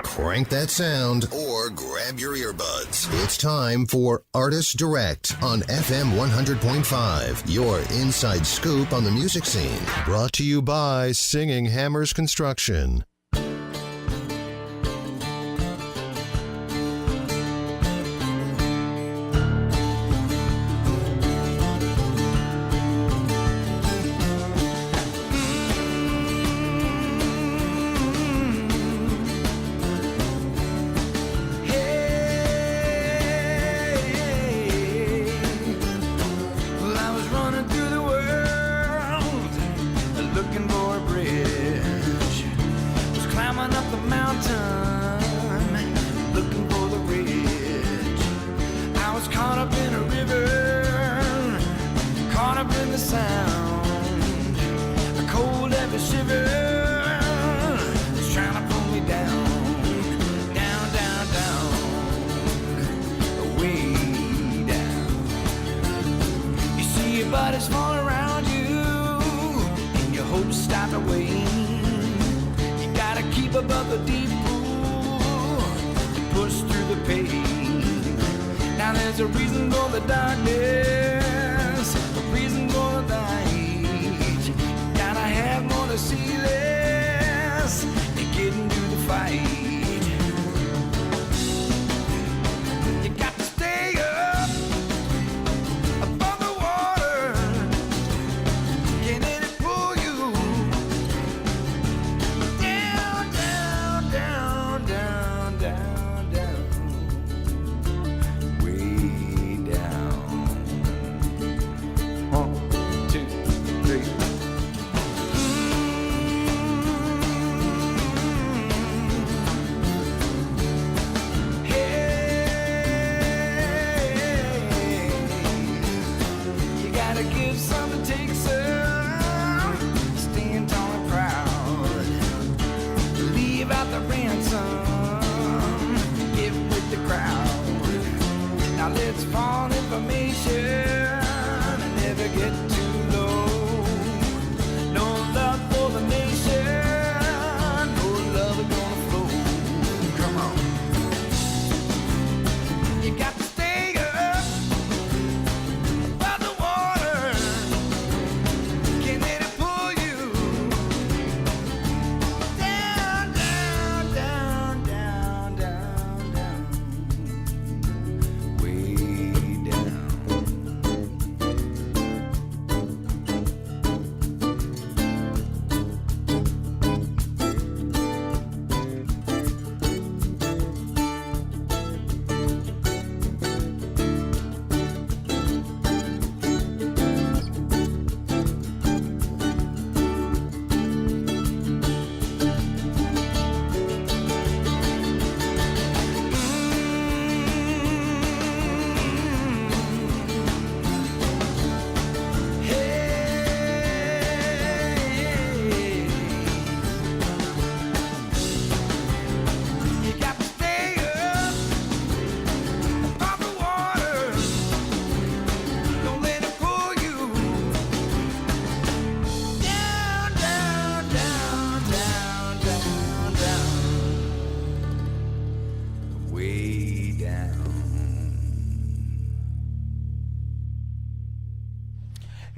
crank that sound, or grab your earbuds. It's time for Artist Direct on FM 100.5, your inside scoop on the music scene. Brought to you by Singing Hammers Construction.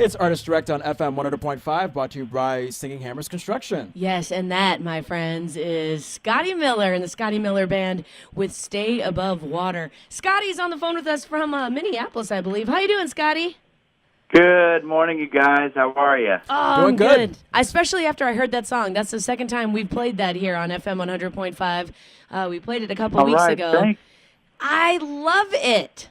It's Artist Direct on FM 100.5, brought to you by Singing Hammers Construction. Yes, and that, my friends, is Scottie Miller and the Scottie Miller Band with Stay Above Water. Scottie's on the phone with us from Minneapolis, I believe. How you doing, Scottie? Good morning, you guys. How are you? Oh, Doing good. Especially after I heard that song. That's the second time we've played that here on FM 100.5. We played it a couple weeks ago. Thanks. I love it.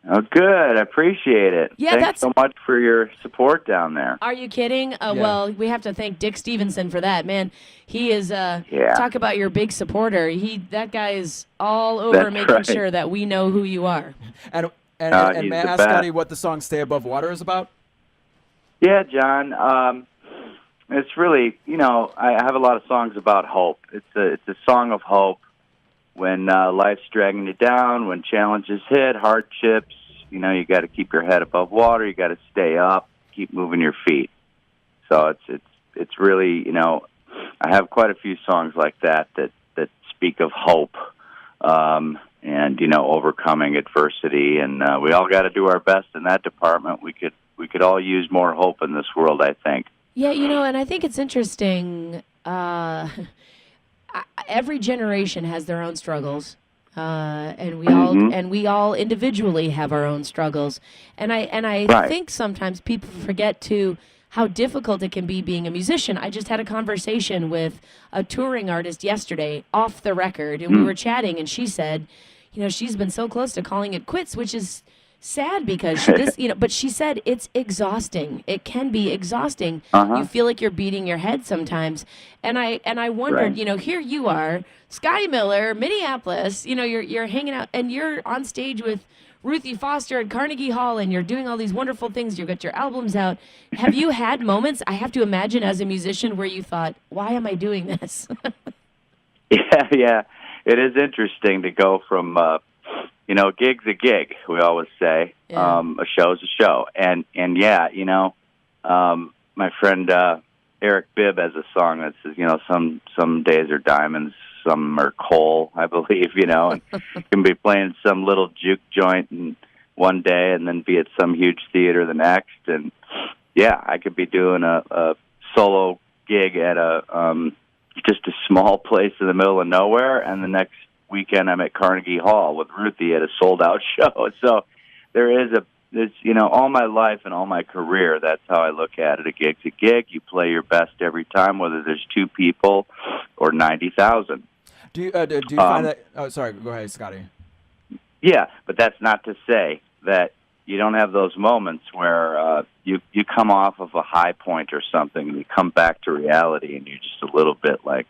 Oh, good. I appreciate it. Yeah, Thanks so much for your support down there. Are you kidding? Well, we have to thank Dick Stevenson for that. Man, he is, talk about your big supporter. That guy is all over making sure that we know who you are. And may I ask Scottie what the song Stay Above Water is about? Yeah, John. It's really, I have a lot of songs about hope. It's a song of hope. When life's dragging you down, when challenges hit, hardships, you got to keep your head above water. You got to stay up, keep moving your feet. So it's really, I have quite a few songs like that speak of hope, and overcoming adversity, and we all got to do our best in that department. We could all use more hope in this world, I think. Yeah, and I think it's interesting. Every generation has their own struggles, and we all individually have our own struggles. And I Right. think sometimes people forget how difficult it can be being a musician. I just had a conversation with a touring artist yesterday, off the record, and we were chatting, and she said, she's been so close to calling it quits, which is sad because but she said it's exhausting. It can be exhausting. You feel like you're beating your head sometimes. And I wondered, Right. Here you are, Scottie Miller, Minneapolis, you're hanging out and you're on stage with Ruthie Foster at Carnegie Hall and you're doing all these wonderful things. You've got your albums out. Have you had moments, I have to imagine, as a musician where you thought, why am I doing this? Yeah. It is interesting to go from gig's a gig, we always say. Yeah. A show's a show. And yeah, my friend Eric Bibb has a song that says, some days are diamonds, some are coal, I believe, and you can be playing some little juke joint one day and then be at some huge theater the next. And yeah, I could be doing a solo gig at just a small place in the middle of nowhere, and the next weekend I'm at Carnegie Hall with Ruthie at a sold-out show. So there's all my life and all my career, that's how I look at it. A gig's a gig. You play your best every time, whether there's 2 people or 90,000. Do you find that? Oh, sorry. Go ahead, Scottie. Yeah, but that's not to say that you don't have those moments where you come off of a high point or something, and you come back to reality, and you're just a little bit like,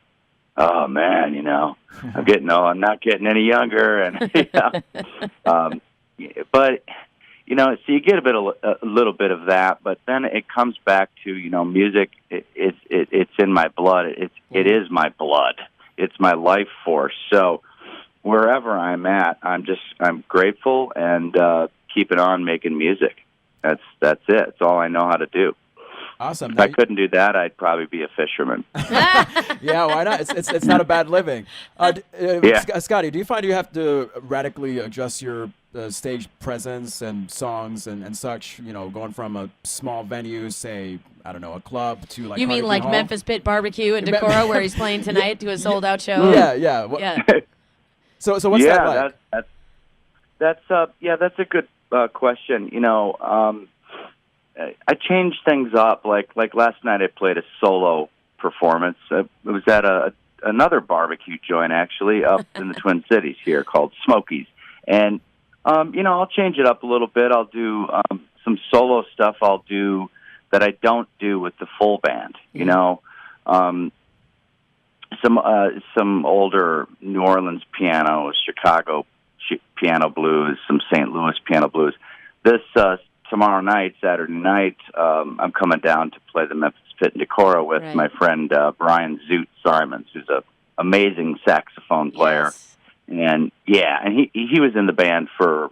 oh man, I'm not getting any younger, and but so you get a little bit of that, but then it comes back to music. It's in my blood. It is my blood. It's my life force. So wherever I'm at, I'm grateful and keeping on making music. That's it. It's all I know how to do. Awesome. If I couldn't do that, I'd probably be a fisherman. Yeah, why not? It's not a bad living. Scottie, do you find you have to radically adjust your stage presence and songs and such? Going from a small venue, say, I don't know, a club to like. You mean Carnegie like Hall? Memphis Pit Barbecue in Decorah, where he's playing tonight to a sold-out show? Yeah. Yeah. So what's that like? That's a good question. I changed things up. Like last night, I played a solo performance. It was at another barbecue joint actually up in the Twin Cities here called Smokies, and I'll change it up a little bit. I'll do some solo stuff. I'll do that I don't do with the full band. Some older New Orleans piano, Chicago piano blues, some St. Louis piano blues. This tomorrow night, Saturday night, I'm coming down to play the Memphis Pit in Decorah with my friend Brian Zoot Simons, who's an amazing saxophone player. Yes. And he was in the band for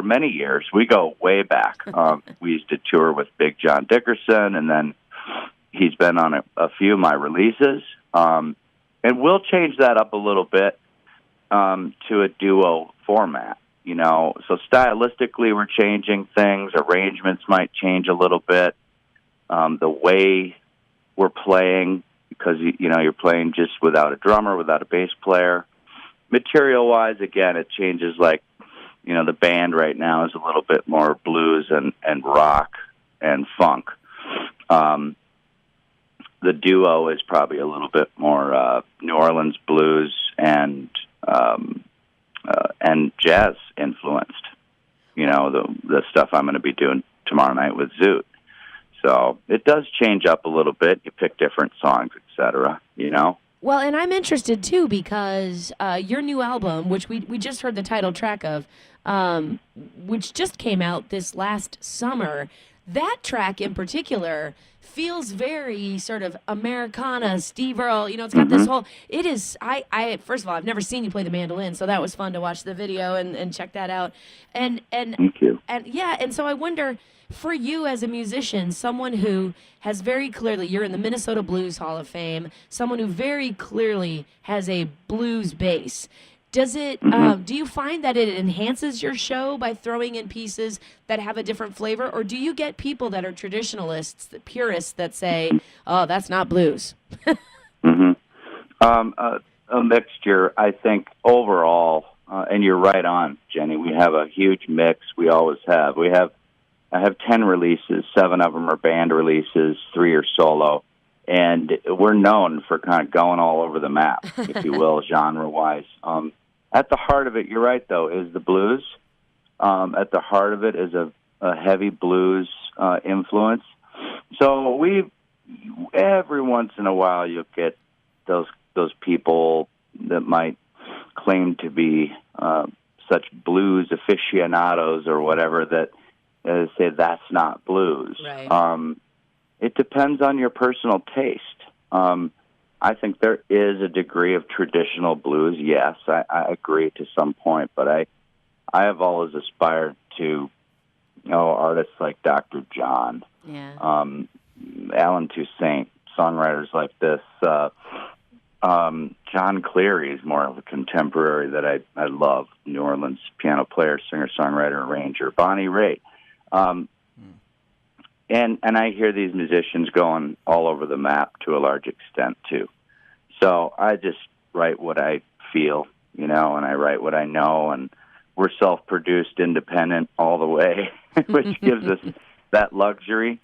many years. We go way back. We used to tour with Big John Dickerson, and then he's been on a few of my releases. And we'll change that up a little bit to a duo format. So stylistically we're changing things. Arrangements might change a little bit. The way we're playing, because you're playing just without a drummer, without a bass player. Material-wise, again, it changes. Like, the band right now is a little bit more blues and rock and funk. The duo is probably a little bit more New Orleans blues and jazz influenced. The stuff I'm going to be doing tomorrow night with Zoot. So it does change up a little bit. You pick different songs, etc. Well, and I'm interested too because your new album, which we just heard the title track of, which just came out this last summer, that track in particular feels very sort of Americana, Steve Earle. It's got this whole. It is. I first of all, I've never seen you play the mandolin, so that was fun to watch the video and check that out. And Thank you. And so I wonder, for you as a musician, someone who has very clearly, you're in the Minnesota Blues Hall of Fame, someone who very clearly has a blues base. Does it? Do you find that it enhances your show by throwing in pieces that have a different flavor, or do you get people that are traditionalists, the purists, that say, "Oh, that's not blues"? A mixture, I think, overall. And you're right on, Jenny. We have a huge mix. We always have. I have 10 releases. 7 of them are band releases. 3 are solo. And we're known for kind of going all over the map, if you will, genre-wise. At the heart of it, you're right, though, is the blues. At the heart of it is a heavy blues influence. So every once in a while you'll get those people that might claim to be such blues aficionados or whatever that say that's not blues. Right. It depends on your personal taste. I think there is a degree of traditional blues. Yes, I agree to some point, but I have always aspired to artists like Dr. John, Alan Toussaint, songwriters like this. John Cleary is more of a contemporary that I love. New Orleans piano player, singer, songwriter, arranger. Bonnie Raitt. And I hear these musicians going all over the map to a large extent too. So I just write what I feel, and I write what I know, and we're self-produced, independent all the way, which gives us that luxury.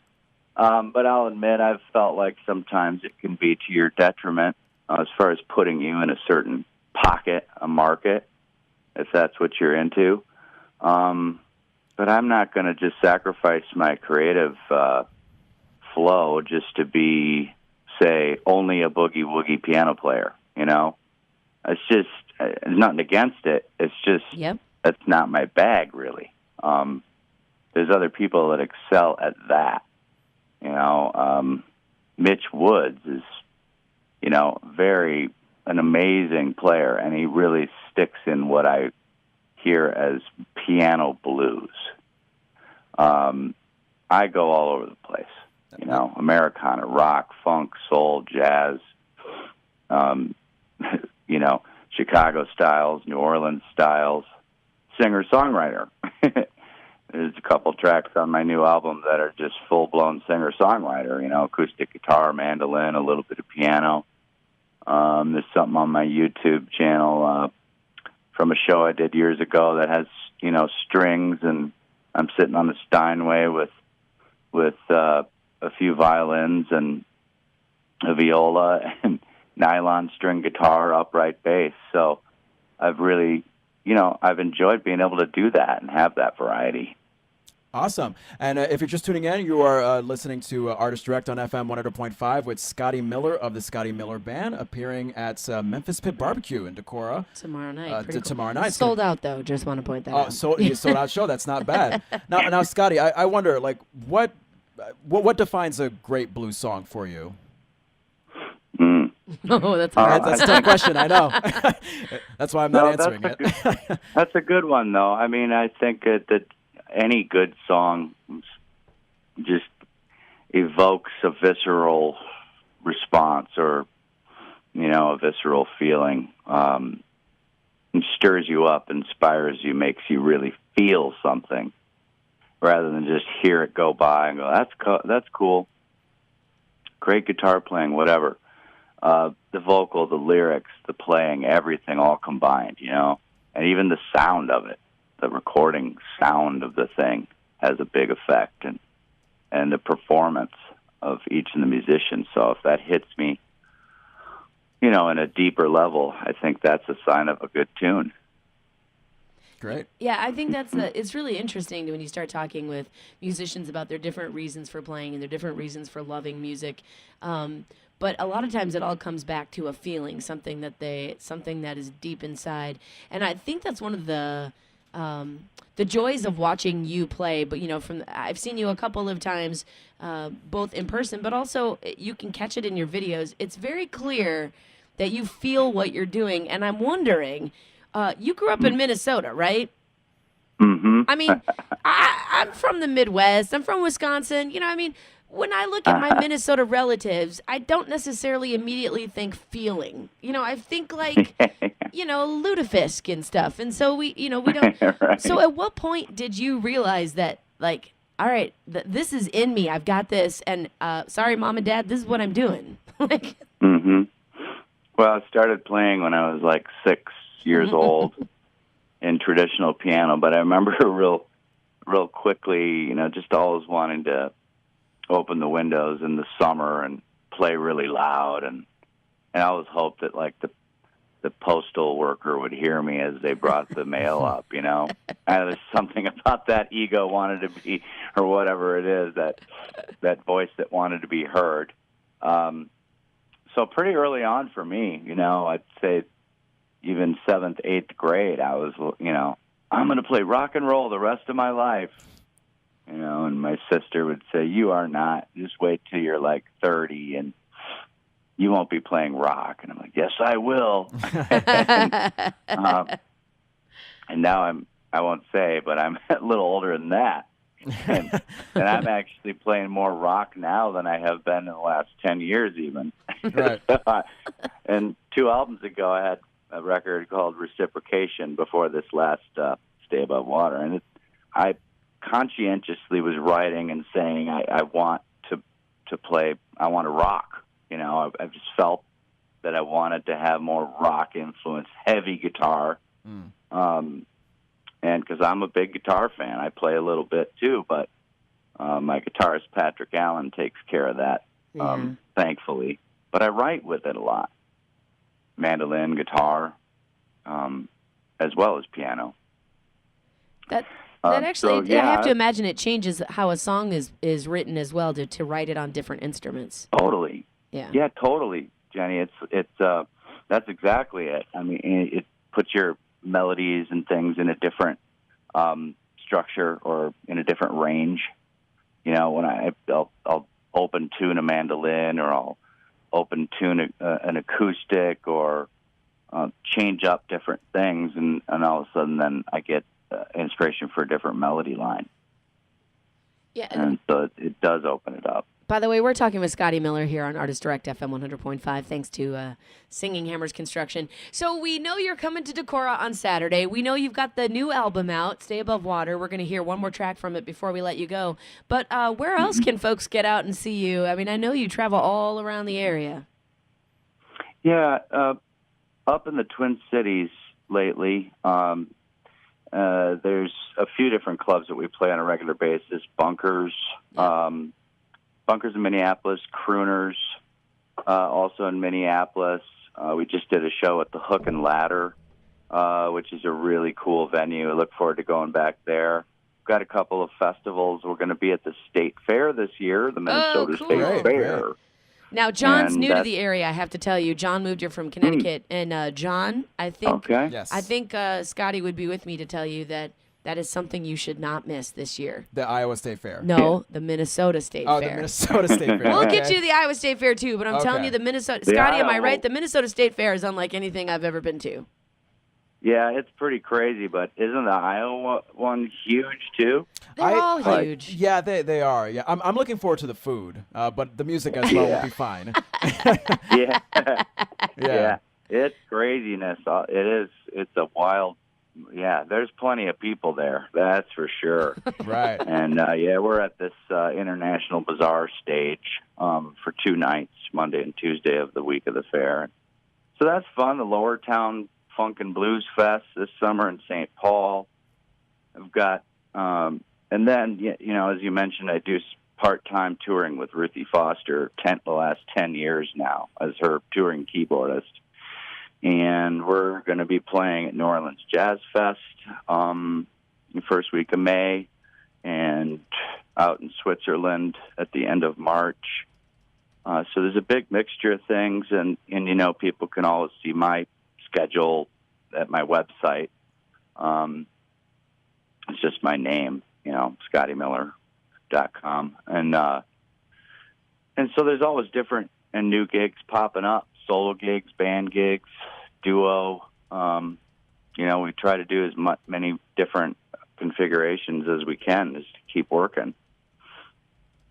But I'll admit I've felt like sometimes it can be to your detriment as far as putting you in a certain pocket, a market, if that's what you're into. But I'm not going to just sacrifice my creative flow just to be, say, only a boogie-woogie piano player, It's just, there's nothing against it. It's just, that's not my bag, really. There's other people that excel at that. Mitch Woods is, an amazing player, and he really sticks in what I hear as piano blues. I go all over the place, Americana, rock, funk, soul, jazz, Chicago styles, New Orleans styles, singer-songwriter. There's a couple tracks on my new album that are just full-blown singer-songwriter, acoustic guitar, mandolin, a little bit of piano. There's something on my YouTube channel from a show I did years ago that has, strings, and I'm sitting on the Steinway with a few violins and a viola and nylon string guitar, upright bass. So I've really, I've enjoyed being able to do that and have that variety. Awesome. And if you're just tuning in, you are listening to Artist Direct on FM 100.5 with Scottie Miller of the Scottie Miller Band, appearing at Memphis Pit Barbecue in Decorah. Tomorrow night. Cool. Tomorrow night. Sold out, though. Just want to point that out. So you sold out show. That's not bad. Now, Scottie, I wonder, what defines a great blues song for you? Oh, that's a tough question. I know. That's why I'm not answering it. That's a good one, though. I mean, I think that any good song just evokes a visceral response or, a visceral feeling. It stirs you up, inspires you, makes you really feel something rather than just hear it go by and go, that's cool. Great guitar playing, whatever. The vocal, the lyrics, the playing, everything all combined, and even the sound of it. The recording sound of the thing has a big effect, and the performance of each of the musicians. So if that hits me, in a deeper level, I think that's a sign of a good tune. Great. Yeah, I think it's really interesting when you start talking with musicians about their different reasons for playing and their different reasons for loving music. But a lot of times it all comes back to a feeling, something that is deep inside. And I think that's one of the joys of watching you play. But I've seen you a couple of times, both in person, but also you can catch it in your videos. It's very clear that you feel what you're doing. And I'm wondering, you grew up in Minnesota, right? Mm-hmm. I mean, I'm from the Midwest. I'm from Wisconsin. You know, I mean, when I look at my Minnesota relatives, I don't necessarily immediately think feeling. You know, I think like, you know, lutefisk and stuff. And so we don't. Right. So at what point did you realize that, like, all right, this is in me. I've got this. And sorry, Mom and Dad, this is what I'm doing. Like, Mm-hmm. Well, I started playing when I was like 6 years old in traditional piano, but I remember real quickly, you know, just always wanting to open the windows in the summer and play really loud, and I always hoped that like the postal worker would hear me as they brought the mail up, you know. And there's something about that ego wanted to be, or whatever it is, that voice that wanted to be heard. So pretty early on for me, you know, I'd say even 7th, 8th grade, I was, you know, I'm going to play rock and roll the rest of my life. You know, and my sister would say, you are not. Just wait till you're like 30 and you won't be playing rock. And I'm like, yes, I will. And now I won't say, but I'm a little older than that. And I'm actually playing more rock now than I have been in the last 10 years even. Right. And 2 albums ago, I had a record called Reciprocation before this last Stay Above Water. And I conscientiously was writing and saying, I want to play, I want to rock. You know, I just felt that I wanted to have more rock influence, heavy guitar. And because I'm a big guitar fan, I play a little bit too, but my guitarist, Patrick Allen, takes care of that, thankfully. But I write with it a lot. Mandolin, guitar, as well as piano. That actually, so, I have to imagine it changes how a song is written as well to write it on different instruments. Totally. Yeah, totally, Jenny. It's that's exactly it. I mean, it puts your melodies and things in a different structure or in a different range. You know, when I'll open tune a mandolin, or I'll open tune an acoustic, or change up different things, and all of a sudden then I get inspiration for a different melody line. Yeah, and so it does open it up. By the way, we're talking with Scottie Miller here on Artist Direct FM 100.5, thanks to Singing Hammers Construction. So we know you're coming to Decorah on Saturday. We know you've got the new album out, Stay Above Water. We're going to hear one more track from it before we let you go. But where else can folks get out and see you? I mean, I know you travel all around the area. Yeah, up in the Twin Cities lately. There's a few different clubs that we play on a regular basis. Bunkers in Minneapolis, Crooners, also in Minneapolis. We just did a show at the Hook and Ladder, which is a really cool venue. I look forward to going back there. We've got a couple of festivals. We're going to be at the State Fair this year, the Minnesota State Fair. Great. Now, John's new to the area, I have to tell you. John moved here from Connecticut. And John, I think Scottie would be with me to tell you that is something you should not miss this year. The Iowa State Fair. No, the Minnesota State Fair. Oh, the Minnesota State Fair. We'll get you to the Iowa State Fair, too, but I'm telling you, Scottie, am I right? The Minnesota State Fair is unlike anything I've ever been to. Yeah, it's pretty crazy, but isn't the Iowa one huge, too? They're all huge. Yeah, they are. Yeah, I'm looking forward to the food, but the music as well will be fine. Yeah, it's craziness. It is. It's a wild. Yeah, there's plenty of people there. That's for sure. Right. And we're at this International Bazaar stage for 2 nights, Monday and Tuesday of the week of the fair. So that's fun. The Lower Town Funk and Blues Fest this summer in St. Paul. I've got, and then, you know, as you mentioned, I do part-time touring with Ruthie Foster the last 10 years now as her touring keyboardist. And we're going to be playing at New Orleans Jazz Fest the first week of May, and out in Switzerland at the end of March. So there's a big mixture of things, and you know, people can always see my schedule at my website. It's just my name, you know, ScottieMiller.com. And so there's always different and new gigs popping up, solo gigs, band gigs, duo. You know, we try to do as many different configurations as we can, is to keep working.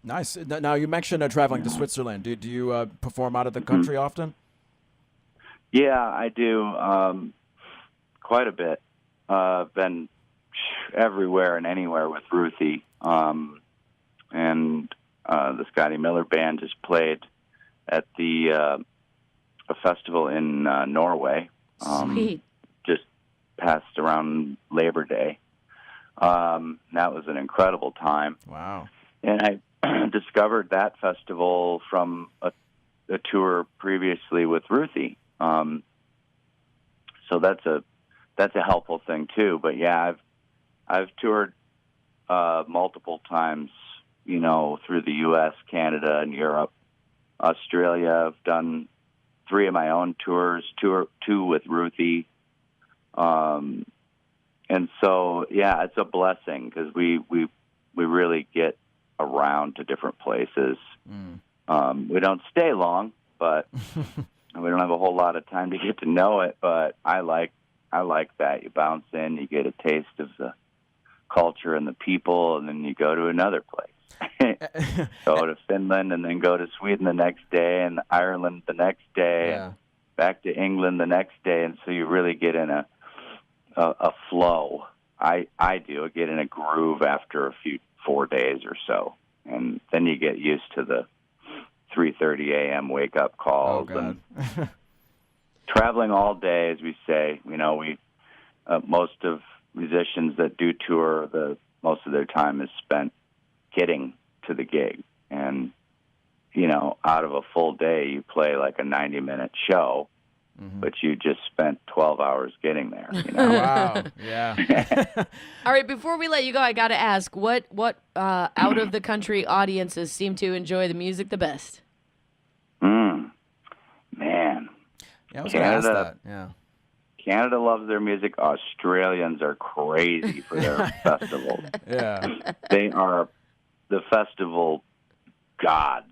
Nice. Now, you mentioned traveling to Switzerland. Do you perform out of the country often? Yeah, I do quite a bit. Been everywhere and anywhere with Ruthie. And the Scottie Miller Band just played at a festival in Norway. Sweet. Just passed around Labor Day. That was an incredible time. Wow. And I discovered that festival from a tour previously with Ruthie. So that's a helpful thing too. But yeah, I've toured multiple times, through the U.S., Canada, and Europe. Australia, I've done 3 of my own tours, 2 with Ruthie. And so, yeah, it's a blessing because we really get around to different places. We don't stay long, but we don't have a whole lot of time to get to know it. But I like that. You bounce in, you get a taste of the culture and the people, and then you go to another place. Go to Finland, and then go to Sweden the next day, and Ireland the next day, and back to England the next day, and so you really get in a flow. I do. I get in a groove after 4 days or so, and then you get used to the 3:30 a.m. wake up calls. Oh, God. And traveling all day, as we say. Most of musicians that do tour, most of their time is spent getting to the gig. And, out of a full day, you play like a 90-minute show, but you just spent 12 hours getting there. Wow. Yeah. All right, before we let you go, I got to ask, what out-of-the-country audiences seem to enjoy the music the best? Man. Yeah, I was going to ask that. Yeah. Canada loves their music. Australians are crazy for their festivals. Yeah. They are the festival gods.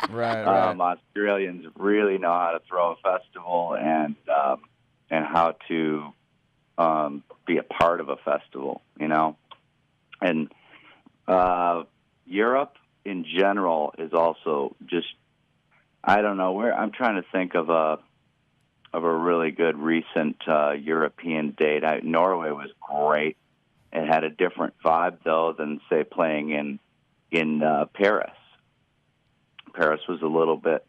Right. Australians really know how to throw a festival and how to be a part of a festival. And Europe in general is also just, I don't know where. I'm trying to think of a really good recent European date. Norway was great. It had a different vibe though than say playing in Paris. Paris was a little bit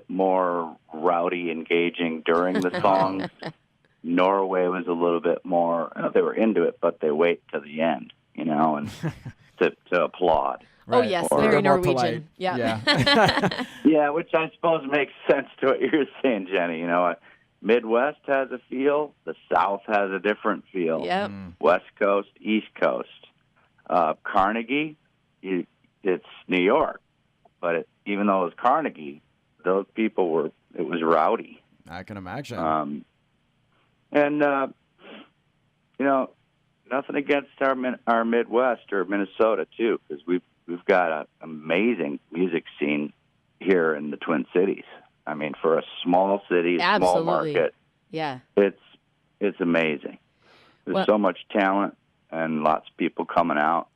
more rowdy, engaging during the songs. Norway was a little bit more. They were into it, but they wait to the end, and to applaud. Right. Oh, yes, very Norwegian. Yeah. Yeah, which I suppose makes sense to what you're saying, Jenny. Midwest has a feel. The South has a different feel. Yep. West Coast, East Coast. Carnegie, it's New York. But even though it was Carnegie, those people it was rowdy. I can imagine. And nothing against our Midwest or Minnesota, too, because we've got an amazing music scene here in the Twin Cities. I mean, for a small city, Absolutely. Small market, yeah, it's amazing. There's so much talent and lots of people coming out.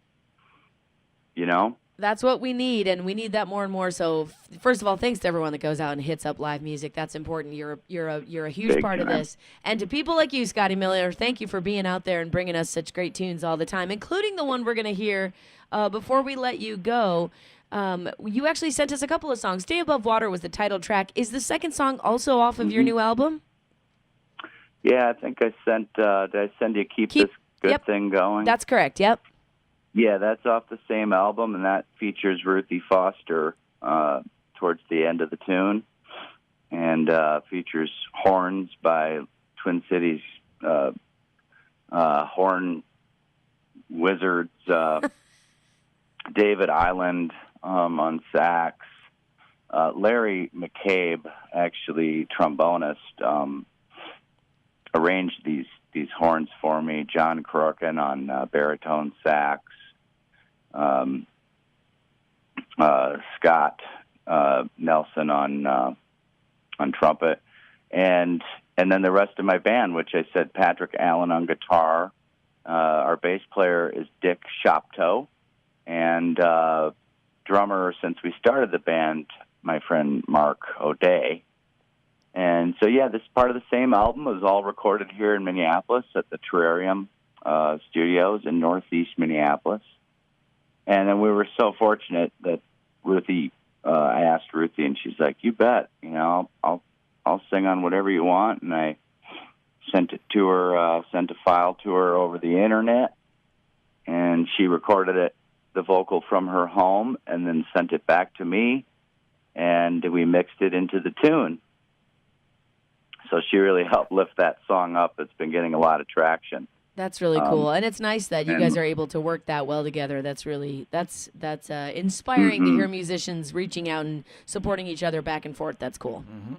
That's what we need, and we need that more and more. So, first of all, thanks to everyone that goes out and hits up live music. That's important. You're a huge part of this. And to people like you, Scottie Miller, thank you for being out there and bringing us such great tunes all the time, including the one we're going to hear before we let you go. You actually sent us a couple of songs. Stay Above Water was the title track. Is the second song also off of your new album? Yeah, I think I sent. Did I send you Keep This Good Thing Going? That's correct. Yep. Yeah, that's off the same album, and that features Ruthie Foster towards the end of the tune, and features horns by Twin Cities horn wizards, David Island on sax, Larry McCabe, actually trombonist, arranged these horns for me. John Crooken on baritone sax. Scott Nelson on trumpet, and and then the rest of my band, which I said Patrick Allen on guitar. Our bass player is Dick Shopto, and drummer since we started the band, my friend Mark O'Day. And so, yeah, this is part of the same album. It was all recorded here in Minneapolis at the Terrarium Studios in Northeast Minneapolis. And then we were so fortunate that Ruthie, I asked Ruthie, and she's like, "You bet, I'll sing on whatever you want." And I sent it to her, sent a file to her over the internet, and she recorded it, the vocal from her home, and then sent it back to me, and we mixed it into the tune. So she really helped lift that song up. It's been getting a lot of traction. That's really cool, and it's nice that you guys are able to work that well together. That's inspiring to hear musicians reaching out and supporting each other back and forth. That's cool. Mm-hmm.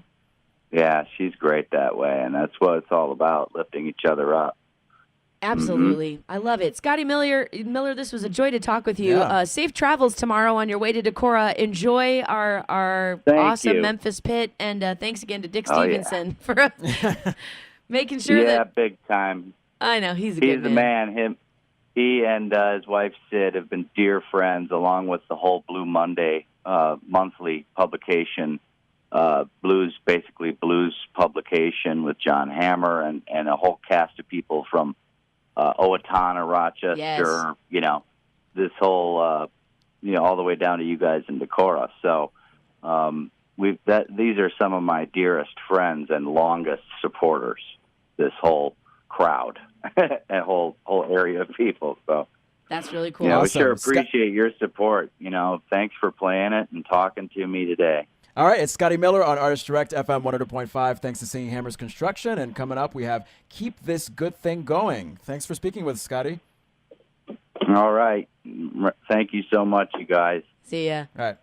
Yeah, she's great that way, and that's what it's all about, lifting each other up. Absolutely. I love it. Scottie Miller, this was a joy to talk with you. Yeah. Safe travels tomorrow on your way to Decorah. Enjoy our Thank awesome you. Memphis pit, and thanks again to Dick Oh, yeah. Stevenson for making sure that... big time. I know, he's a He's good the man. He and his wife Sid have been dear friends, along with the whole Blue Monday monthly publication, blues publication with John Hammer and a whole cast of people from Owatonna, Rochester, Yes. This whole, all the way down to you guys in Decorah. So these are some of my dearest friends and longest supporters. This whole crowd, a whole area of people. So That's really cool. we Awesome. sure appreciate your support. Thanks for playing it and talking to me today. All right, it's Scottie Miller on Artist Direct FM 100.5. Thanks to Singing Hammers Construction. And coming up, we have Keep This Good Thing Going. Thanks for speaking with us, Scottie. All right. Thank you so much, you guys. See ya. All right.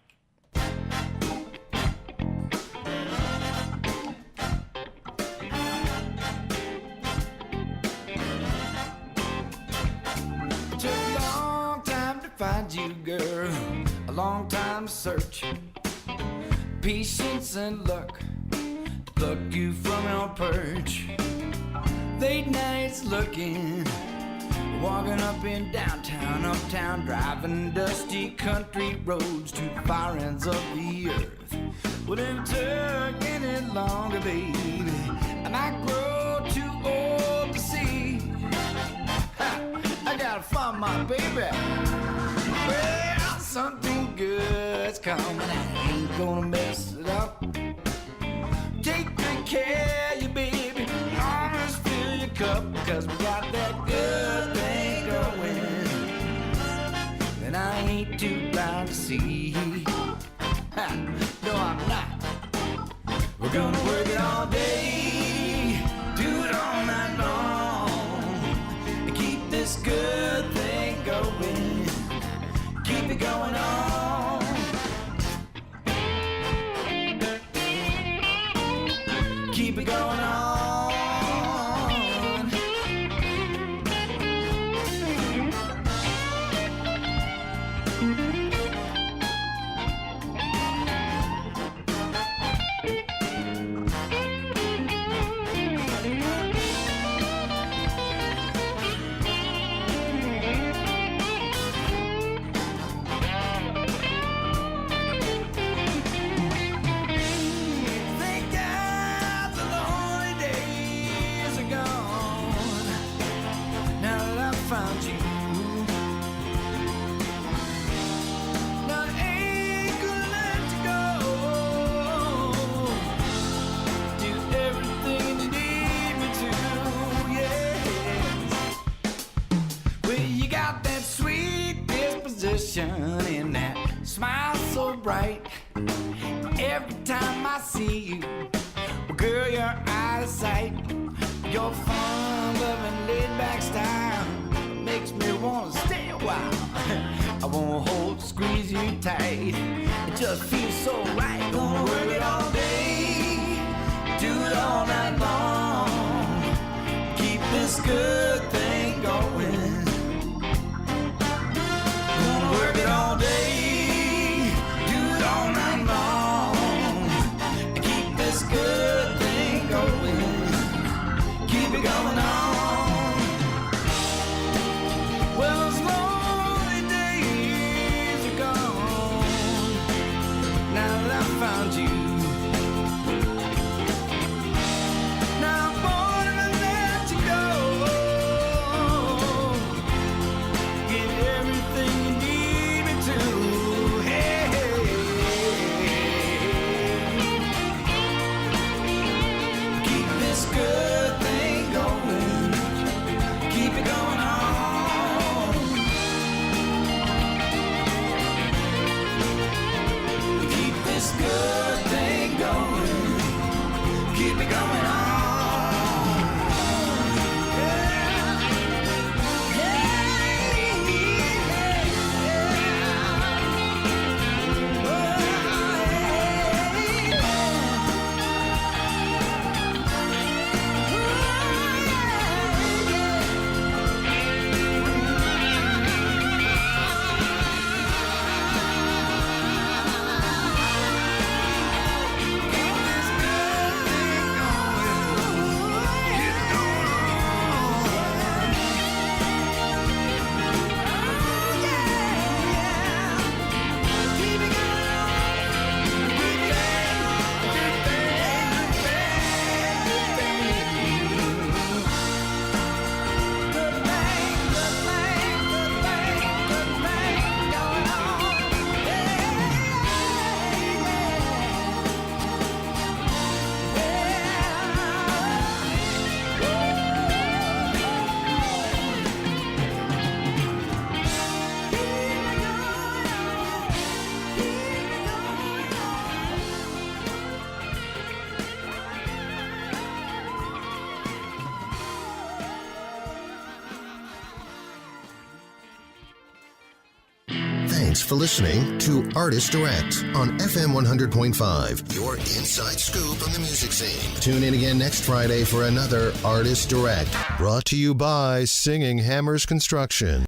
Took a long time to find you, girl. A long time to search. Patience and luck pluck you from your perch. Late nights looking, walking up in downtown, uptown, driving dusty country roads to the far ends of the earth. Well, it took any longer, baby, and I grow too old to see. I gotta find my baby. Well, something good's coming. I ain't gonna mess it up. Take good care of you, baby. Always fill your cup, 'cause we got that good thing going. And I ain't too blind to see. No, I'm not. We're gonna work it all day, do it all night long, and keep this good thing going. Keep it going on. Keep it going on. Thank God the lonely days are gone. Now that I found you, now I ain't gonna let you go. Do everything you need me to, yes. Well, you got that sweet disposition and that smile so bright. Every time I see you, well, girl, you're out of sight. Your fun-loving, laid-back style makes me want to stay a while. I want to hold, squeeze you tight. It just feels so right. Gonna work it all day, do it all night long. Keep this good thing going. Gonna work it all day, do it all night long, and keep this good thing going. this good thing going. Keep it going on. Keep this good thing going. Keep it going on. Thanks for listening to Artist Direct on FM 100.5, your inside scoop on the music scene. Tune in again next Friday for another Artist Direct, brought to you by Singing Hammers Construction.